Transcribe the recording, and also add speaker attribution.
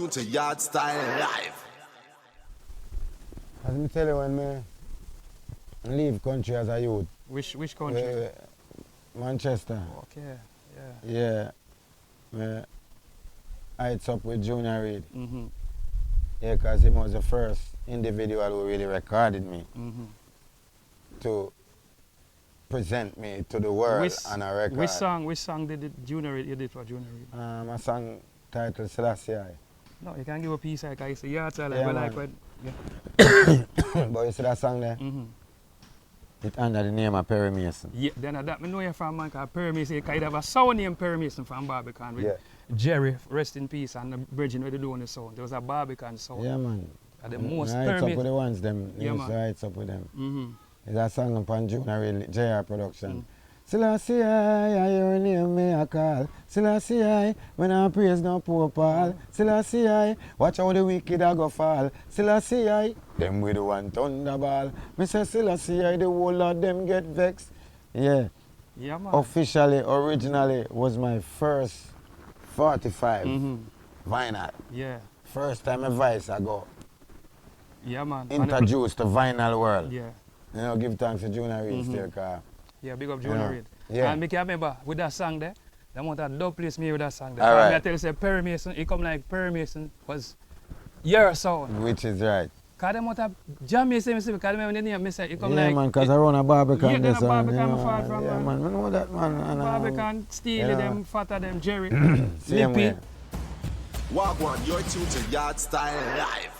Speaker 1: To Yardstyle live.
Speaker 2: As me tell you, when me leave country as a youth,
Speaker 3: Which country?
Speaker 2: Manchester.
Speaker 3: Okay, yeah.
Speaker 2: Yeah, me heights up with Junior Reid.
Speaker 3: Mm-hmm.
Speaker 2: Yeah, because he was the first individual who really recorded me
Speaker 3: Mm-hmm.
Speaker 2: to present me to the world on a record.
Speaker 3: Which song did it Junior Reid, you did for Junior Reid?
Speaker 2: My song titled Selassie.
Speaker 3: No, you can give a piece like I say Yardstyle,
Speaker 2: Yeah,
Speaker 3: but
Speaker 2: man.
Speaker 3: like what? Yeah.
Speaker 2: But you see that song there?
Speaker 3: Mm-hmm.
Speaker 2: It under the name of Perry Mason.
Speaker 3: Yeah, then that me know you from man called Perry Mason, because you have a sound named Perry Mason from Barbican with
Speaker 2: Yeah.
Speaker 3: Jerry, rest in peace, and the Bridging where they do on the sound. There was a Barbican sound.
Speaker 2: Yeah, man.
Speaker 3: And the most
Speaker 2: Heights
Speaker 3: Perry
Speaker 2: up with
Speaker 3: Mason.
Speaker 2: the ones, them.
Speaker 3: Yeah,
Speaker 2: Yeah,
Speaker 3: man.
Speaker 2: heights up with them.
Speaker 3: Mm-hmm.
Speaker 2: It's a song upon Junior Reid, JR production.
Speaker 3: Mm.
Speaker 2: Selassie, I your name me a call. Selassie, I when I praise no poor Paul. Selassie, I watch how the wicked a go fall. Selassie, I them with the one thunderball. Me say Selassie, I the whole of them get vexed. Yeah,
Speaker 3: Yeah, man.
Speaker 2: officially, originally was my first 45
Speaker 3: Mm-hmm.
Speaker 2: vinyl.
Speaker 3: Yeah.
Speaker 2: First time a voice I go
Speaker 3: Yeah, man.
Speaker 2: introduced to vinyl world.
Speaker 3: Yeah.
Speaker 2: You know, give thanks to Junior Reid
Speaker 3: Mhm.
Speaker 2: still, cause
Speaker 3: Yeah, big up Junior Reid.
Speaker 2: yeah.
Speaker 3: And me can remember with that song there, the amount of dub place me with that song there.
Speaker 2: All
Speaker 3: And
Speaker 2: right.
Speaker 3: me I tell you, say Perry Mason, he come like Perry Mason was your sound.
Speaker 2: Which is right.
Speaker 3: Because the amount of jam me say, because I remember the name, me say, he come
Speaker 2: Yeah,
Speaker 3: like,
Speaker 2: man, because I run a Barbican.
Speaker 3: Yeah, then a
Speaker 2: this,
Speaker 3: Barbican
Speaker 2: you
Speaker 3: me fall from,
Speaker 2: yeah,
Speaker 3: man.
Speaker 2: man, I know that, man. And,
Speaker 3: Barbican, Steely,
Speaker 2: yeah.
Speaker 3: them, Fatter, them, Jerry,
Speaker 2: Same
Speaker 3: Lippy.
Speaker 2: way.
Speaker 1: Wagwan, you're tuned to Yardstyle live.